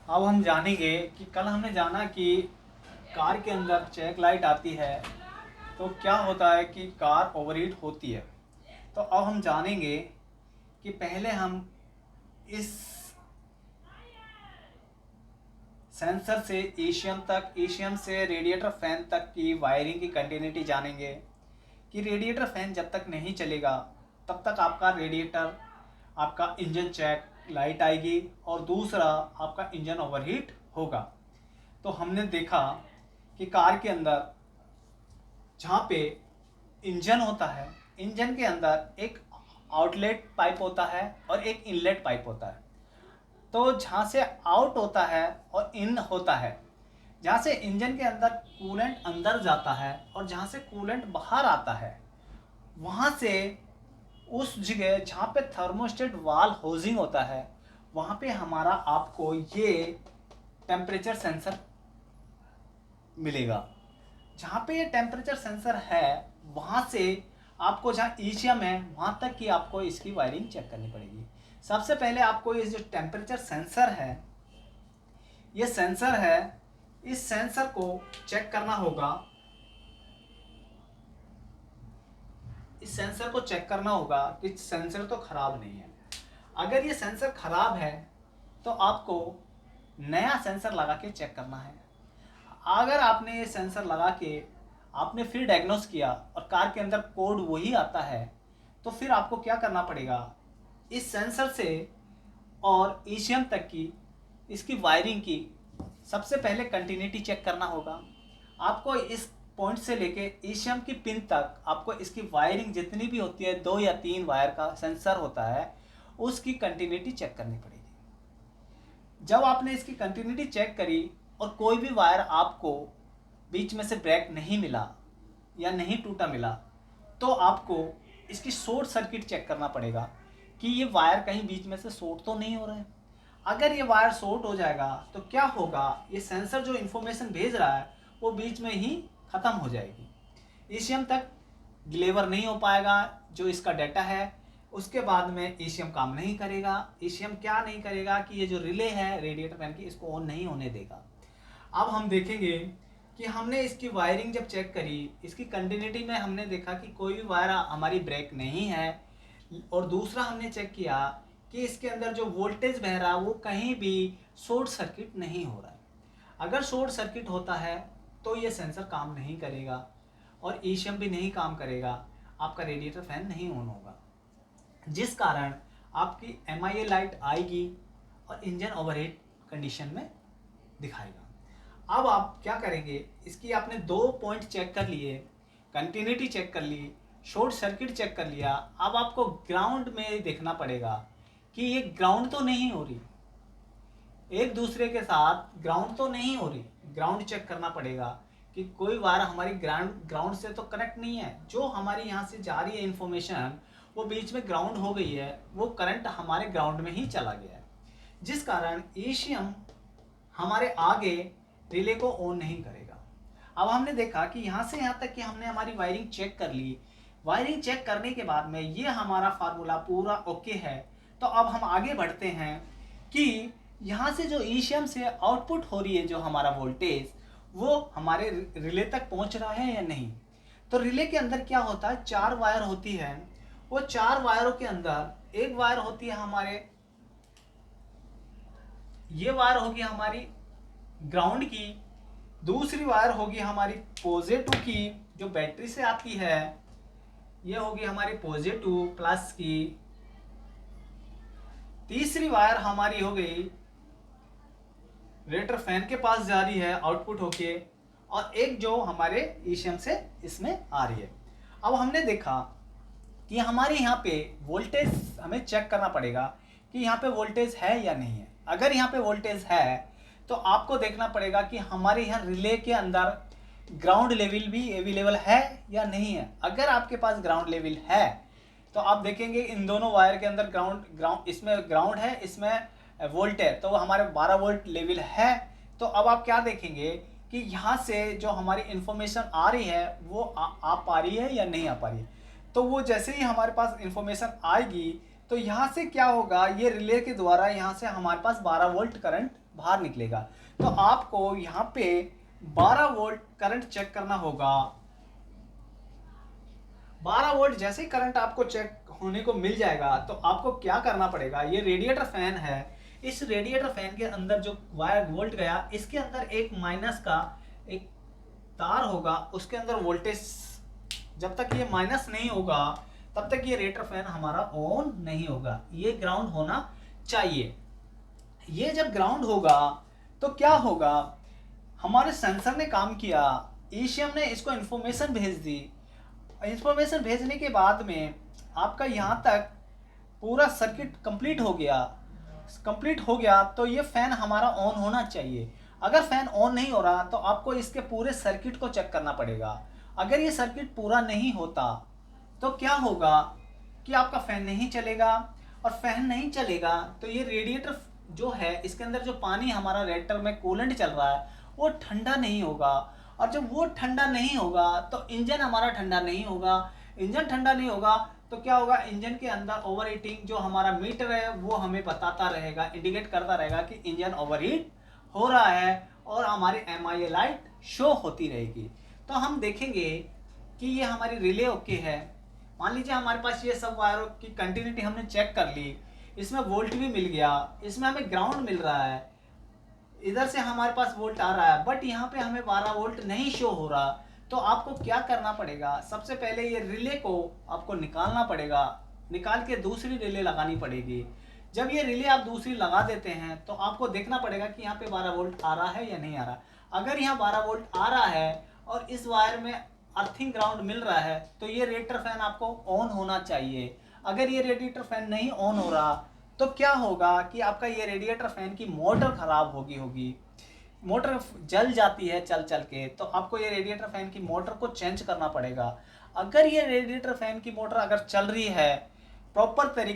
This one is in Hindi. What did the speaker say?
अब हम जानेंगे कि कल हमने जाना कि कार के अंदर चेक लाइट आती है तो क्या होता है कि कार ओवरहीट होती है। तो अब हम जानेंगे कि पहले हम इस सेंसर से ईसीएम तक, ईसीएम से रेडिएटर फैन तक की वायरिंग की कंटिन्यूटी जानेंगे कि रेडिएटर फैन जब तक नहीं चलेगा तब तक आपका रेडिएटर, आपका इंजन चेक लाइट आएगी और दूसरा आपका इंजन ओवरहीट होगा। तो हमने देखा कि कार के अंदर जहाँ पे इंजन होता है, इंजन के अंदर एक आउटलेट पाइप होता है और एक इनलेट पाइप होता है। तो जहाँ से आउट होता है और इन होता है, जहाँ से इंजन के अंदर कूलेंट अंदर जाता है और जहाँ से कूलेंट बाहर आता है, वहाँ से उस जगह जहाँ पे थर्मोस्टेट वाल होजिंग होता है वहाँ पे हमारा आपको ये टेम्परेचर सेंसर मिलेगा। जहाँ पे ये टेम्परेचर सेंसर है वहाँ से आपको, जहाँ ईसीएम है वहाँ तक की आपको इसकी वायरिंग चेक करनी पड़ेगी। सबसे पहले आपको ये जो टेम्परेचर सेंसर है, ये सेंसर है, इस सेंसर को चेक करना होगा। इस सेंसर को चेक करना होगा कि सेंसर तो खराब नहीं है। अगर ये सेंसर खराब है तो आपको नया सेंसर लगा के चेक करना है। अगर आपने ये सेंसर लगा के आपने फिर डायग्नोस किया और कार के अंदर कोड वही आता है तो फिर आपको क्या करना पड़ेगा, इस सेंसर से और ईसीएम तक की इसकी वायरिंग की सबसे पहले कंटिन्यूटी चेक करना होगा। आपको इस पॉइंट से लेके ईसीएम की पिन तक आपको इसकी वायरिंग जितनी भी होती है, 2 या 3 वायर का सेंसर होता है, उसकी कंटिन्यूटी चेक करनी पड़ेगी। जब आपने इसकी कंटिन्यूटी चेक करी और कोई भी वायर आपको बीच में से ब्रेक नहीं मिला या नहीं टूटा मिला तो आपको इसकी शॉर्ट सर्किट चेक करना पड़ेगा कि ये वायर कहीं बीच में से शॉर्ट तो नहीं हो रहा है। अगर ये वायर शॉर्ट हो जाएगा तो क्या होगा, ये सेंसर जो इन्फॉर्मेशन भेज रहा है वो बीच में ही ख़त्म हो जाएगी, ईसीएम तक डिलीवर नहीं हो पाएगा जो इसका डाटा है। उसके बाद में ईसीएम काम नहीं करेगा। ईसीएम क्या नहीं करेगा कि ये जो रिले है रेडिएटर फैन की, इसको ऑन नहीं होने देगा। अब हम देखेंगे कि हमने इसकी वायरिंग जब चेक करी, इसकी कंटिन्यूटी में हमने देखा कि कोई भी वायर हमारी ब्रेक नहीं है और दूसरा हमने चेक किया कि इसके अंदर जो वोल्टेज बह रहा है वो कहीं भी शॉर्ट सर्किट नहीं हो रहा है। अगर शॉर्ट सर्किट होता है तो ये सेंसर काम नहीं करेगा और ईसीएम भी नहीं काम करेगा, आपका रेडिएटर फैन नहीं ऑन होगा, जिस कारण आपकी एमआईए लाइट आएगी और इंजन ओवरहीट कंडीशन में दिखाएगा। अब आप क्या करेंगे, इसकी आपने 2 पॉइंट चेक कर लिए, कंटिन्यूटी चेक कर ली, शॉर्ट सर्किट चेक कर लिया। अब आपको ग्राउंड में देखना पड़ेगा कि ये ग्राउंड तो नहीं हो रही, एक दूसरे के साथ ग्राउंड तो नहीं हो रही। ग्राउंड चेक करना पड़ेगा कि कोई वायर हमारी ग्राउंड से तो कनेक्ट नहीं है। जो हमारी यहाँ से जा रही है इन्फॉर्मेशन वो बीच में ग्राउंड हो गई है, वो करंट हमारे ग्राउंड में ही चला गया है, जिस कारण ईसीएम हमारे आगे रिले को ऑन नहीं करेगा। अब हमने देखा कि यहाँ से यहाँ तक कि हमने हमारी वायरिंग चेक कर ली। वायरिंग चेक करने के बाद में ये हमारा फार्मूला पूरा ओके है। तो अब हम आगे बढ़ते हैं कि यहाँ से जो ईसीएम से आउटपुट हो रही है जो हमारा वोल्टेज, वो हमारे रिले तक पहुँच रहा है या नहीं। तो रिले के अंदर क्या होता है, 4 वायर होती है। वो 4 वायरों के अंदर एक वायर होती है हमारे, ये वायर होगी हमारी ग्राउंड की, दूसरी वायर होगी हमारी पॉजिटिव की जो बैटरी से आती है, ये होगी हमारी पॉजिटिव प्लस की, तीसरी वायर हमारी हो गई रेडिएटर फैन के पास जा रही है आउटपुट होके, और एक जो हमारे ईसीएम से इसमें आ रही है। अब हमने देखा कि हमारे यहाँ पे वोल्टेज हमें चेक करना पड़ेगा कि यहाँ पे वोल्टेज है या नहीं है। अगर यहाँ पे वोल्टेज है तो आपको देखना पड़ेगा कि हमारे यहाँ रिले के अंदर ग्राउंड लेवल भी अवेलेबल है या नहीं है। अगर आपके पास ग्राउंड लेवल है तो आप देखेंगे इन दोनों वायर के अंदर ग्राउंड इसमें ग्राउंड है, इसमें वोल्ट है, तो हमारे 12 वोल्ट लेवल है। तो अब आप क्या देखेंगे कि यहाँ से जो हमारी इंफॉर्मेशन आ रही है वो आ पा रही है या नहीं आ पा रही है। तो वो जैसे ही हमारे पास इंफॉर्मेशन आएगी तो यहाँ से क्या होगा, ये रिले के द्वारा यहाँ से हमारे पास 12 वोल्ट करंट बाहर निकलेगा। तो आपको यहाँ पे 12 वोल्ट करंट चेक करना होगा। 12 वोल्ट जैसे ही करंट आपको चेक होने को मिल जाएगा तो आपको क्या करना पड़ेगा, ये रेडिएटर फैन है, इस रेडिएटर फैन के अंदर जो वायर वोल्ट गया, इसके अंदर एक माइनस का एक तार होगा, उसके अंदर वोल्टेज जब तक ये माइनस नहीं होगा तब तक ये रेडिएटर फैन हमारा ऑन नहीं होगा। ये ग्राउंड होना चाहिए। ये जब ग्राउंड होगा तो क्या होगा, हमारे सेंसर ने काम किया, ईसीएम ने इसको इंफॉर्मेशन भेज दी। इंफॉर्मेशन भेजने के बाद में आपका यहाँ तक पूरा सर्किट कंप्लीट हो गया तो ये फैन हमारा ऑन होना चाहिए। अगर फैन ऑन नहीं हो रहा तो आपको इसके पूरे सर्किट को चेक करना पड़ेगा। अगर ये सर्किट पूरा नहीं होता तो क्या होगा कि आपका फैन नहीं चलेगा, और फैन नहीं चलेगा तो ये रेडिएटर जो है, इसके अंदर जो पानी हमारा रेडिएटर में कूलेंट चल रहा है वो ठंडा नहीं होगा, और जब वो ठंडा नहीं होगा तो इंजन हमारा ठंडा नहीं होगा। इंजन ठंडा नहीं होगा तो क्या होगा, इंजन के अंदर ओवर हीटिंग, जो हमारा मीटर है वो हमें बताता रहेगा, इंडिकेट करता रहेगा कि इंजन ओवर हीट हो रहा है, और हमारी MIA लाइट शो होती रहेगी। तो हम देखेंगे कि ये हमारी रिले ओके है। मान लीजिए हमारे पास ये सब वायरों की कंटिन्यूटी हमने चेक कर ली, इसमें वोल्ट भी मिल गया, इसमें हमें ग्राउंड मिल रहा है, इधर से हमारे पास वोल्ट आ रहा है, बट यहाँ पे हमें 12 वोल्ट नहीं शो हो रहा। तो आपको क्या करना पड़ेगा, सबसे पहले ये रिले को आपको निकालना पड़ेगा, निकाल के दूसरी रिले लगानी पड़ेगी। जब ये रिले आप दूसरी लगा देते हैं तो आपको देखना पड़ेगा कि यहाँ पे 12 वोल्ट आ रहा है या नहीं आ रहा। अगर यहाँ 12 वोल्ट आ रहा है और इस वायर में अर्थिंग ग्राउंड मिल रहा है तो ये रेडिएटर फैन आपको ऑन होना चाहिए। अगर ये रेडिएटर फैन नहीं ऑन हो रहा तो क्या होगा कि आपका ये रेडिएटर फैन की मोटर खराब होगी, मोटर जल जाती है चल चल के, तो आपको ये रेडिएटर फैन की मोटर को चेंज करना पड़ेगा। अगर ये रेडिएटर फैन की मोटर अगर चल रही है प्रॉपर तरीके